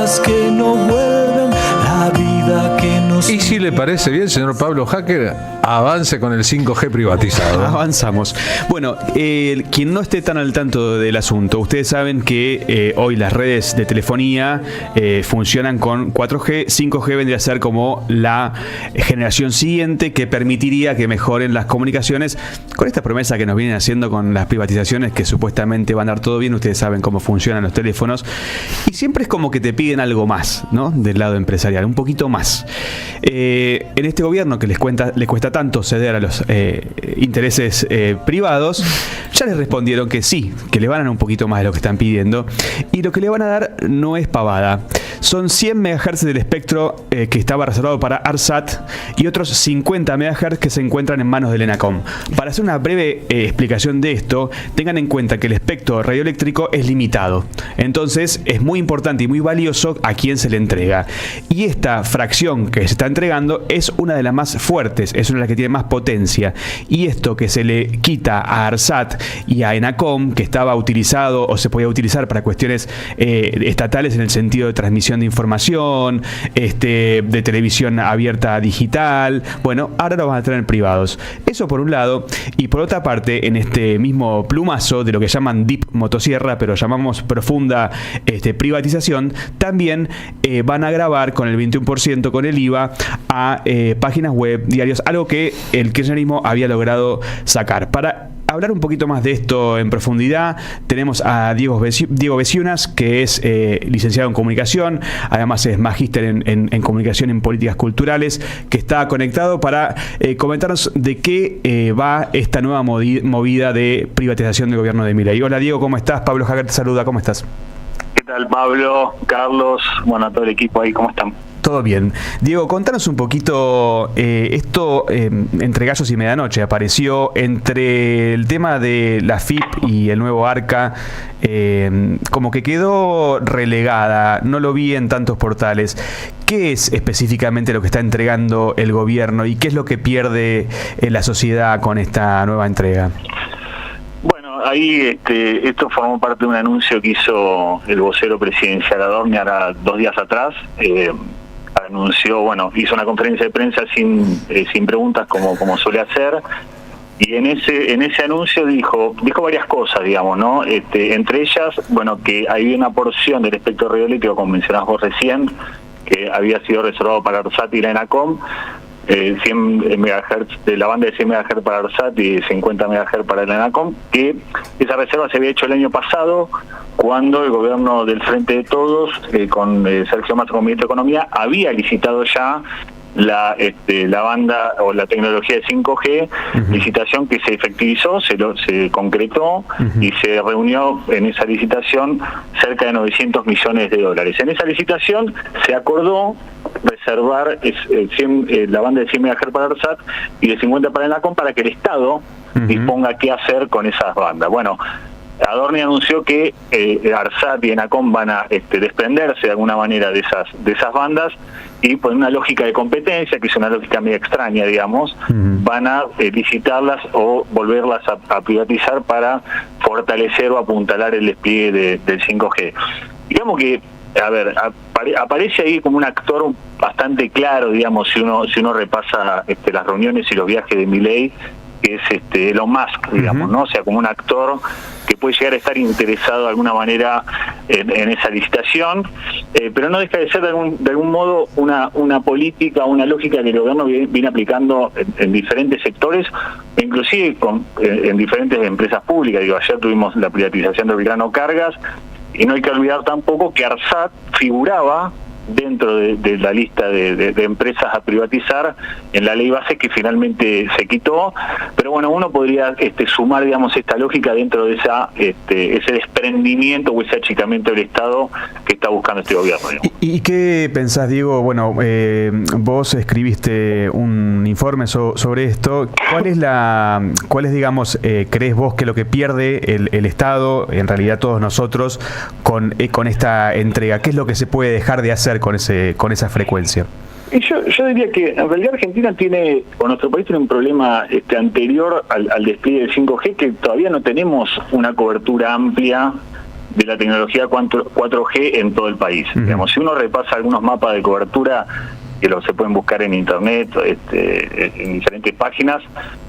días que no vuelven, la vida que nos... Y si le parece bien, señor Pablo Hacker, avance con el 5G privatizado. Avanzamos. Bueno, quien no esté tan al tanto del asunto, ustedes saben que hoy las redes de telefonía funcionan con 4G, 5G vendría a ser como la generación siguiente que permitiría que mejoren las comunicaciones con esta promesa que nos vienen haciendo con las privatizaciones, que supuestamente van a dar todo bien. Ustedes saben cómo funcionan los teléfonos y siempre es como que te piden algo más, ¿no? Del lado empresarial, un poquito más. En este gobierno que les cuesta tanto ceder a los intereses privados, ya les respondieron que sí, que le van a dar un poquito más de lo que están pidiendo, y lo que le van a dar no es pavada. Son 100 MHz del espectro que estaba reservado para ARSAT y otros 50 MHz que se encuentran en manos del ENACOM. Para hacer una breve explicación de esto, tengan en cuenta que el espectro radioeléctrico es limitado. Entonces es muy importante y muy valioso a quién se le entrega. Y esta fracción que se está entregando es una de las más fuertes, es una de las que tiene más potencia. Y esto que se le quita a ARSAT y a ENACOM, que estaba utilizado o se podía utilizar para cuestiones estatales en el sentido de transmisión de información, de televisión abierta digital, bueno, ahora lo van a tener privados. Eso por un lado, y por otra parte, en este mismo plumazo de lo que llaman Deep Motosierra, pero llamamos profunda privatización, también van a grabar con el 21% con el IVA a páginas web, diarios, algo que el kirchnerismo había logrado sacar. Para hablar un poquito más de esto en profundidad, tenemos a Diego Beciunas, que es licenciado en comunicación, además es magíster en comunicación en políticas culturales, que está conectado para comentarnos de qué va esta nueva movida de privatización del gobierno de Milei. Hola Diego, ¿cómo estás? Pablo Hacker te saluda, ¿cómo estás? ¿Qué tal, Pablo? Carlos, bueno, a todo el equipo ahí, ¿cómo están? Todo bien. Diego, contanos un poquito, esto entre gallos y medianoche apareció entre el tema de la FIP y el nuevo ARCA, como que quedó relegada, no lo vi en tantos portales. ¿Qué es específicamente lo que está entregando el gobierno y qué es lo que pierde la sociedad con esta nueva entrega? Bueno, ahí esto formó parte de un anuncio que hizo el vocero presidencial Adorni ahora 2 días atrás. Anunció, bueno, hizo una conferencia de prensa sin preguntas como suele hacer, y en ese anuncio dijo varias cosas, digamos, ¿no? Entre ellas, bueno, que hay una porción del espectro radioeléctrico, como mencionabas vos recién, que había sido reservado para ARSAT y la ENACOM, 100 MHz de la banda de 100 MHz para ARSAT y 50 MHz para la ENACOM, que esa reserva se había hecho el año pasado cuando el gobierno del Frente de Todos, con Sergio Massa como ministro de Economía, había licitado ya la banda o la tecnología de 5G, licitación que se efectivizó, se concretó, y se reunió en esa licitación cerca de 900 millones de dólares. En esa licitación se acordó reservar la banda de 100 MHz para ARSAT y de 50 para ENACOM para que el Estado disponga qué hacer con esas bandas. Bueno, Adorni anunció que ARSAT y ENACOM van a desprenderse de alguna manera de esas bandas, y por una lógica de competencia, que es una lógica medio extraña, digamos, van a licitarlas o volverlas a privatizar para fortalecer o apuntalar el despliegue del 5G. Digamos que, a ver, aparece ahí como un actor bastante claro, digamos, si uno repasa las reuniones y los viajes de Milei, que es Elon Musk, digamos, ¿no? O sea, como un actor que puede llegar a estar interesado de alguna manera en esa licitación, pero no deja de ser de algún modo una política, una lógica que el gobierno viene aplicando en diferentes sectores, inclusive en diferentes empresas públicas. Digo, ayer tuvimos la privatización de Belgrano Cargas, y no hay que olvidar tampoco que ARSAT figuraba dentro de la lista de empresas a privatizar en la ley base, que finalmente se quitó. Pero bueno, uno podría sumar, digamos, esta lógica dentro de ese desprendimiento o ese achicamiento del Estado que está buscando este gobierno, digamos. ¿Y qué pensás, Diego? Bueno, vos escribiste un informe sobre esto. ¿Cuál es, digamos, crees vos que lo que pierde el Estado, en realidad todos nosotros, con esta entrega? ¿Qué es lo que se puede dejar de hacer con esa frecuencia? Y yo diría que en realidad Argentina nuestro país tiene un problema anterior al despliegue del 5G, que todavía no tenemos una cobertura amplia de la tecnología 4G en todo el país. Digamos, si uno repasa algunos mapas de cobertura, que se pueden buscar en internet, en diferentes páginas,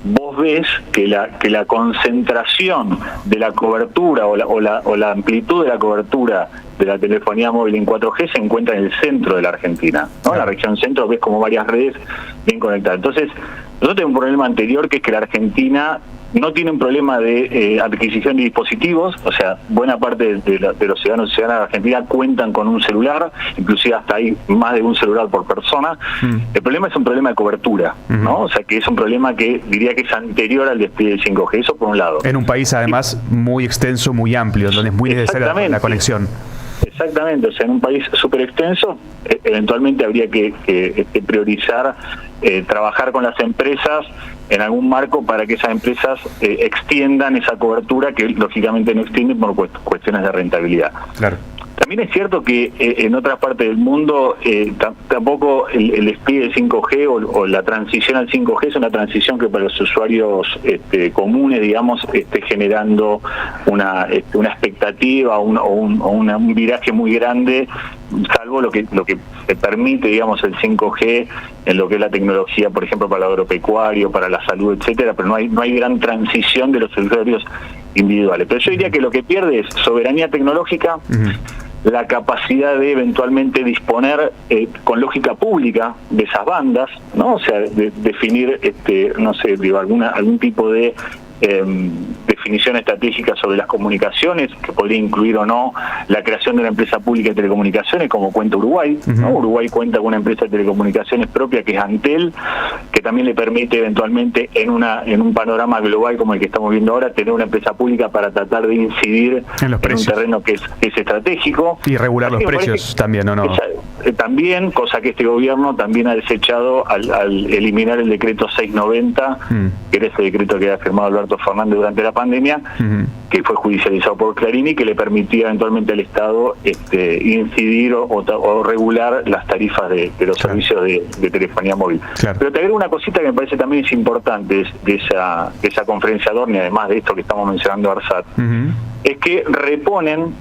vos ves que la concentración de la cobertura o la amplitud de la cobertura de la telefonía móvil en 4G se encuentra en el centro de la Argentina, ¿no? En la región centro ves como varias redes bien conectadas. Entonces, nosotros tenemos un problema anterior, que es que la Argentina no tiene un problema de adquisición de dispositivos, o sea, buena parte de los ciudadanos y ciudadanas de Argentina cuentan con un celular, inclusive hasta hay más de un celular por persona. El problema es un problema de cobertura, ¿no? O sea, que es un problema que diría que es anterior al despliegue del 5G, eso por un lado. En un país además muy extenso, muy amplio, donde es muy necesaria la conexión. Exactamente, o sea, en un país súper extenso, eventualmente habría que priorizar trabajar con las empresas en algún marco para que esas empresas extiendan esa cobertura que lógicamente no extienden por cuestiones de rentabilidad. Claro. También es cierto que en otras partes del mundo tampoco el despliegue del 5G o la transición al 5G es una transición que para los usuarios comunes, digamos, esté generando una expectativa o un viraje muy grande, salvo lo que permite, digamos, el 5G en lo que es la tecnología, por ejemplo, para el agropecuario, para la salud, etcétera, pero no hay gran transición de los usuarios individuales. Pero yo diría que lo que pierde es soberanía tecnológica, la capacidad de eventualmente disponer con lógica pública de esas bandas, ¿no? O sea, de definir, no sé, digo, algún tipo de definición estratégica sobre las comunicaciones, que podría incluir o no la creación de una empresa pública de telecomunicaciones, como cuenta Uruguay, ¿no? Uruguay cuenta con una empresa de telecomunicaciones propia, que es Antel, que también le permite eventualmente en un panorama global como el que estamos viendo ahora, tener una empresa pública para tratar de incidir en un terreno que es estratégico. Y regular los precios también, ¿o no? También, cosa que este gobierno también ha desechado al eliminar el decreto 690, que era ese decreto que había firmado Alberto Fernández durante la pandemia, que fue judicializado por Clarín y que le permitía eventualmente al Estado incidir o regular las tarifas de los servicios de telefonía móvil. Pero te agrego una cosita que me parece también es importante de esa conferencia Adorni, además de esto que estamos mencionando ARSAT, es que reponen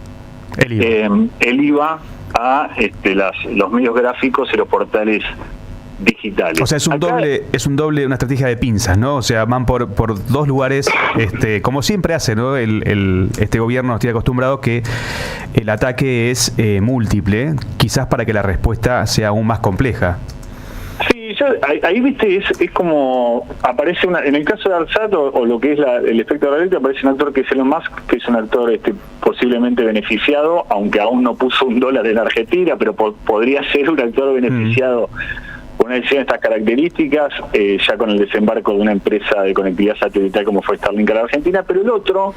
el IVA a los medios gráficos y los portales digitales. O sea, es un doble, una estrategia de pinzas, ¿no? O sea, van por dos lugares, como siempre hace, ¿no? Este gobierno estoy acostumbrado que el ataque es múltiple, quizás para que la respuesta sea aún más compleja. Sí, ahí viste, es como aparece en el caso de ARSAT o lo que es el efecto de la ley, aparece un actor que es Elon Musk, que es un actor posiblemente beneficiado, aunque aún no puso $1 en Argentina, pero podría ser un actor beneficiado con una decisión de estas características, ya con el desembarco de una empresa de conectividad satelital como fue Starlink a la Argentina. Pero el otro,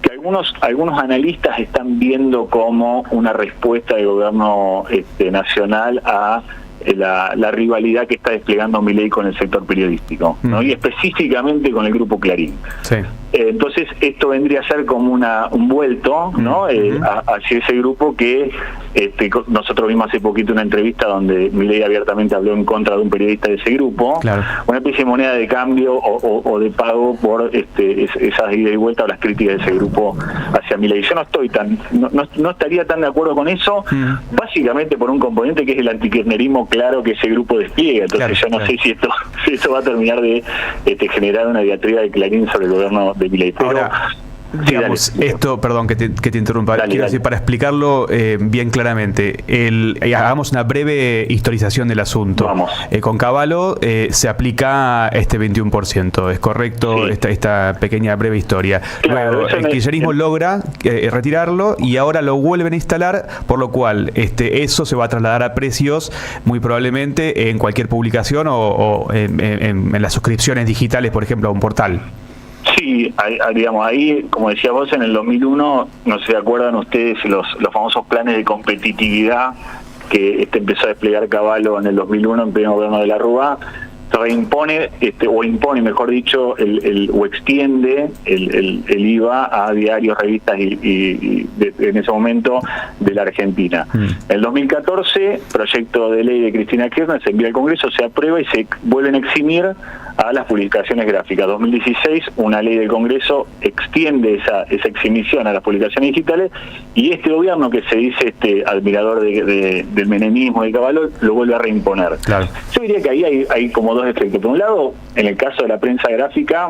que algunos analistas están viendo como una respuesta del gobierno nacional a la rivalidad que está desplegando Milei con el sector periodístico, ¿no? Y específicamente con el grupo Clarín. Sí. Entonces esto vendría a ser como un vuelto, ¿no? Hacia ese grupo que nosotros vimos hace poquito una entrevista donde Milei abiertamente habló en contra de un periodista de ese grupo, una especie de moneda de cambio o de pago por esas ida y vuelta o las críticas de ese grupo hacia Milei. Yo no estaría tan de acuerdo con eso, básicamente por un componente que es el antikirchnerismo claro que ese grupo despliega. Entonces yo no sé si esto va a terminar de generar una diatriba de Clarín sobre el gobierno de Milei. Pero ahora, digamos, esto, perdón que te interrumpa, quiero decir, para explicarlo bien claramente, hagamos una breve historización del asunto. Con Cavallo se aplica este 21%, ¿es correcto? Sí. Esta pequeña breve historia. Luego, el kirchnerismo logra retirarlo y ahora lo vuelven a instalar, por lo cual eso se va a trasladar a precios muy probablemente en cualquier publicación o en las suscripciones digitales, por ejemplo, a un portal. Sí, digamos, ahí, como decía vos, en el 2001, no sé si acuerdan ustedes los famosos planes de competitividad que empezó a desplegar Cavallo en el 2001 en pleno gobierno de la Rúa, reimpone, o impone, mejor dicho, o extiende el IVA a diarios, revistas y en ese momento de la Argentina. En el 2014, proyecto de ley de Cristina Kirchner se envía al Congreso, se aprueba y se vuelven a eximir a las publicaciones gráficas. 2016, una ley del Congreso extiende esa exhibición a las publicaciones digitales, y este gobierno, que se dice admirador del menemismo y del Caballo, lo vuelve a reimponer. Claro. Yo diría que ahí hay como dos efectos. Por un lado, en el caso de la prensa gráfica,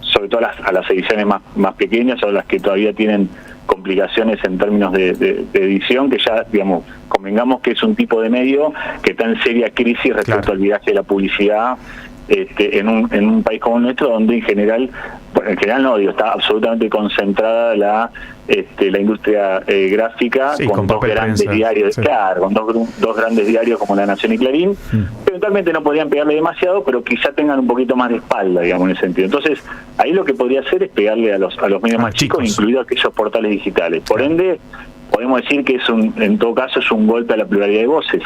sobre todo a las ediciones más pequeñas, o las que todavía tienen complicaciones en términos de edición, que ya, digamos, convengamos que es un tipo de medio que está en seria crisis respecto al viraje de la publicidad en un país como el nuestro, donde en general no, está absolutamente concentrada la industria gráfica, sí, con dos grandes prensa, diarios, sí. Claro, con dos grandes diarios como La Nación y Clarín. Eventualmente no podrían pegarle demasiado, pero quizá tengan un poquito más de espalda, digamos, en ese sentido. Entonces, ahí lo que podría hacer es pegarle a los medios más chicos, incluidos aquellos portales digitales. Por ende, podemos decir que en todo caso es un golpe a la pluralidad de voces.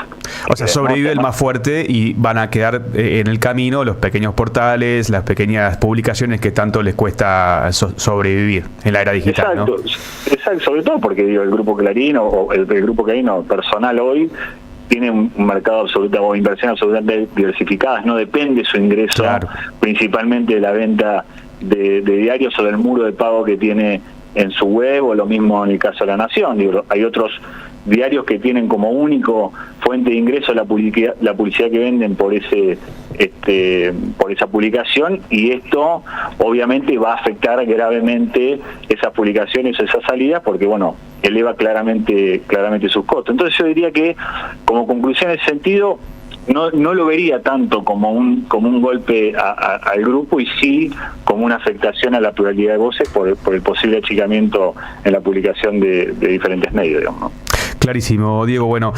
O sea, sobrevive el más fuerte y van a quedar en el camino los pequeños portales, las pequeñas publicaciones que tanto les cuesta sobrevivir en la era digital. Exacto, ¿no? Exacto, sobre todo porque el Grupo Clarín o el Grupo Clarín personal hoy tiene un mercado o inversión absolutamente diversificadas, no depende su ingreso principalmente de la venta de diarios o del muro de pago que tiene en su web, o lo mismo en el caso de La Nación. Digo, hay otros diarios que tienen como único fuente de ingreso la publicidad que venden por esa publicación, y esto obviamente va a afectar gravemente esas publicaciones o esas salidas, porque bueno, eleva claramente sus costos. Entonces yo diría que, como conclusión en ese sentido, no lo vería tanto como un golpe al grupo, y sí como una afectación a la pluralidad de voces por el posible achicamiento en la publicación de diferentes medios, digamos, ¿no? Clarísimo, Diego. Bueno,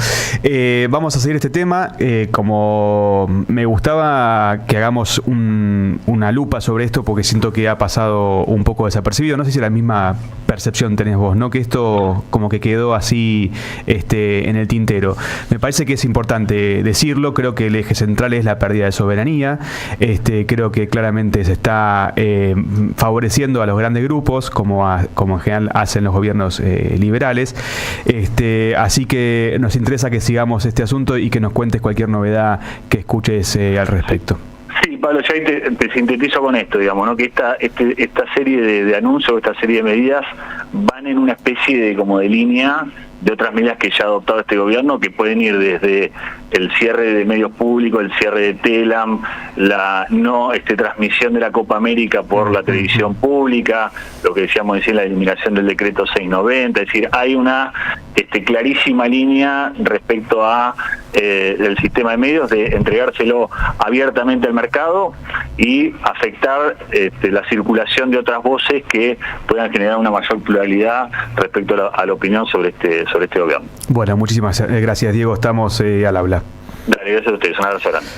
vamos a seguir este tema. Como me gustaba que hagamos una lupa sobre esto, porque siento que ha pasado un poco desapercibido. No sé si la misma percepción tenés vos, ¿no? Que esto como que quedó así en el tintero. Me parece que es importante decirlo. Creo que el eje central es la pérdida de soberanía. Creo que claramente se está favoreciendo a los grandes grupos, como en general hacen los gobiernos liberales. Así que nos interesa que sigamos este asunto y que nos cuentes cualquier novedad que escuches al respecto. Sí, Pablo, ya te sintetizo con esto, digamos, ¿no? Que esta serie de anuncios, esta serie de medidas van en una especie de línea de otras medidas que ya ha adoptado este gobierno, que pueden ir desde el cierre de medios públicos, el cierre de Telam, la transmisión de la Copa América por la televisión pública, lo que decíamos la eliminación del decreto 690, es decir, hay una clarísima línea respecto a el sistema de medios, de entregárselo abiertamente al mercado y afectar la circulación de otras voces que puedan generar una mayor pluralidad respecto a la opinión sobre este gobierno. Bueno, muchísimas gracias, Diego. Estamos al habla. Dale, gracias a ustedes. Un abrazo grande.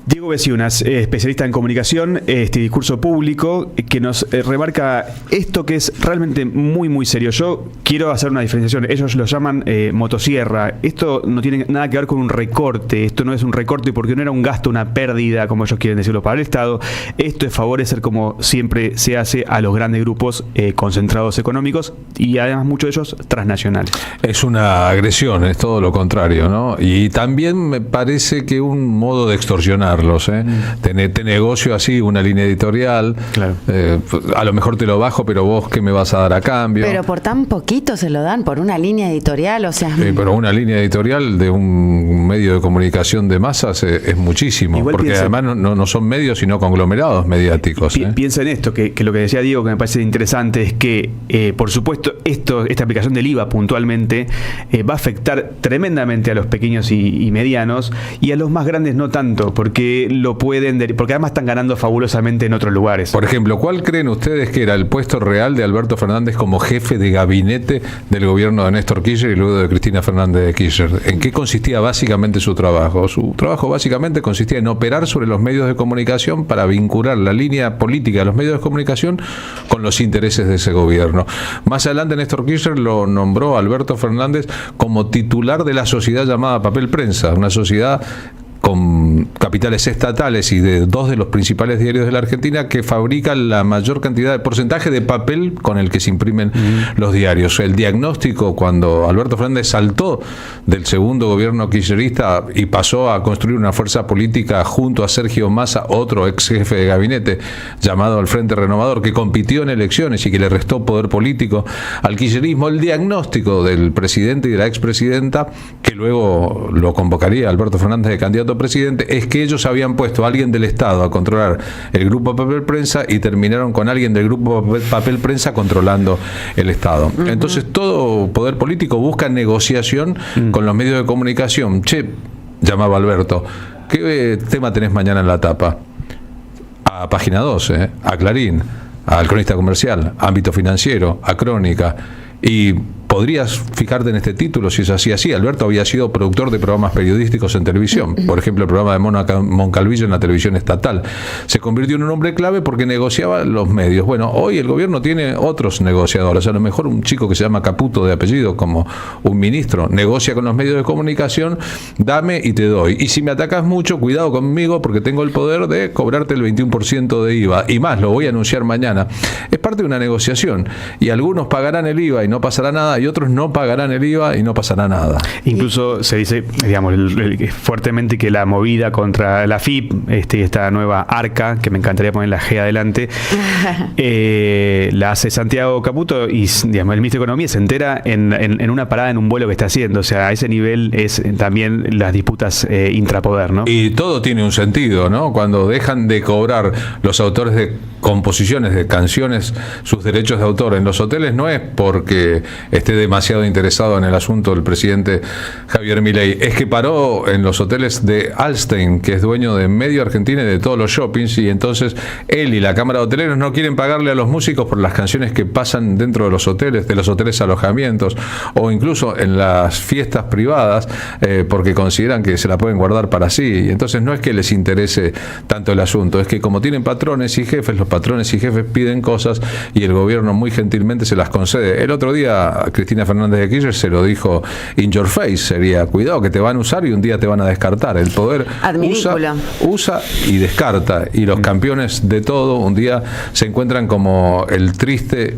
Diego Beciunas, especialista en comunicación, discurso público, que nos remarca esto que es realmente muy, muy serio. Yo quiero hacer una diferenciación. Ellos lo llaman motosierra. Esto no tiene nada que ver con un recorte. Esto no es un recorte porque no era un gasto, una pérdida, como ellos quieren decirlo, para el Estado. Esto es favorecer, como siempre se hace, a los grandes grupos concentrados económicos y además muchos de ellos transnacionales. Es una agresión, es todo lo contrario, ¿no? Y también me parece que un modo de extorsionar. Te negocio así una línea editorial, claro. A lo mejor te lo bajo, pero vos ¿qué me vas a dar a cambio? Pero por tan poquito se lo dan, por una línea editorial, o sea... pero una línea editorial de un medio de comunicación de masas es muchísimo. Igual porque además no son medios, sino conglomerados mediáticos. Piensa en esto, que lo que decía Diego, que me parece interesante, es que, por supuesto, esta aplicación del IVA puntualmente va a afectar tremendamente a los pequeños y medianos, y a los más grandes no tanto, porque porque además están ganando fabulosamente en otros lugares. Por ejemplo, ¿cuál creen ustedes que era el puesto real de Alberto Fernández como jefe de gabinete del gobierno de Néstor Kirchner y luego de Cristina Fernández de Kirchner? ¿En qué consistía básicamente su trabajo? Su trabajo básicamente consistía en operar sobre los medios de comunicación para vincular la línea política de los medios de comunicación con los intereses de ese gobierno. Más adelante Néstor Kirchner lo nombró a Alberto Fernández como titular de la sociedad llamada Papel Prensa, una sociedad con capitales estatales y de 2 de los principales diarios de la Argentina que fabrican la mayor cantidad de porcentaje de papel con el que se imprimen los diarios. El diagnóstico, cuando Alberto Fernández saltó del segundo gobierno kirchnerista y pasó a construir una fuerza política junto a Sergio Massa, otro ex jefe de gabinete llamado al Frente Renovador, que compitió en elecciones y que le restó poder político al kirchnerismo, el diagnóstico del presidente y de la expresidenta, que luego lo convocaría Alberto Fernández de candidato a presidente, es que ellos habían puesto a alguien del Estado a controlar el grupo Papel Prensa y terminaron con alguien del grupo Papel Prensa controlando el Estado. Entonces todo poder político busca negociación con los medios de comunicación. Che, llamaba Alberto, ¿qué tema tenés mañana en la tapa? A Página 12, a Clarín, al Cronista Comercial, a Ámbito Financiero, a Crónica. Y podrías fijarte en este título si es así. Alberto había sido productor de programas periodísticos en televisión, por ejemplo el programa de Moncalvillo en la televisión estatal. Se convirtió en un hombre clave porque negociaba los medios. Bueno, hoy el gobierno tiene otros negociadores. A lo mejor un chico que se llama Caputo de apellido, como un ministro, negocia con los medios de comunicación, dame y te doy. Y si me atacas mucho, cuidado conmigo porque tengo el poder de cobrarte el 21% de IVA. Y más, lo voy a anunciar mañana. Es parte de una negociación. Y algunos pagarán el IVA y no pasará nada, y otros no pagarán el IVA y no pasará nada. Incluso se dice, digamos, fuertemente que la movida contra la FIP, esta nueva ARCA, que me encantaría poner la G adelante, la hace Santiago Caputo y, digamos, el ministro de Economía se entera en una parada en un vuelo que está haciendo. O sea, a ese nivel es también las disputas intrapoder, ¿no? Y todo tiene un sentido, ¿no? Cuando dejan de cobrar los autores de composiciones, de canciones, sus derechos de autor en los hoteles, no es porque esté demasiado interesado en el asunto del presidente Javier Milei, es que paró en los hoteles de Alstein, que es dueño de medio Argentina y de todos los shoppings, y entonces él y la Cámara de Hoteleros no quieren pagarle a los músicos por las canciones que pasan dentro de los hoteles alojamientos, o incluso en las fiestas privadas, porque consideran que se la pueden guardar para sí. Y entonces no es que les interese tanto el asunto, es que como tienen patrones y jefes, los patrones y jefes piden cosas y el gobierno muy gentilmente se las concede. El otro día Cristina Fernández de Kirchner se lo dijo in your face, sería cuidado que te van a usar y un día te van a descartar. El poder usa y descarta, y los campeones de todo un día se encuentran como el triste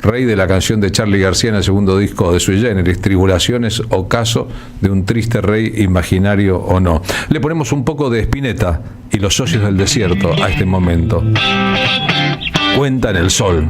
rey de la canción de Charly García en el segundo disco de Sui Generis, Tribulaciones o caso de un triste rey imaginario o no. Le ponemos un poco de Spinetta y Los socios del desierto a este momento. Cuentan el sol.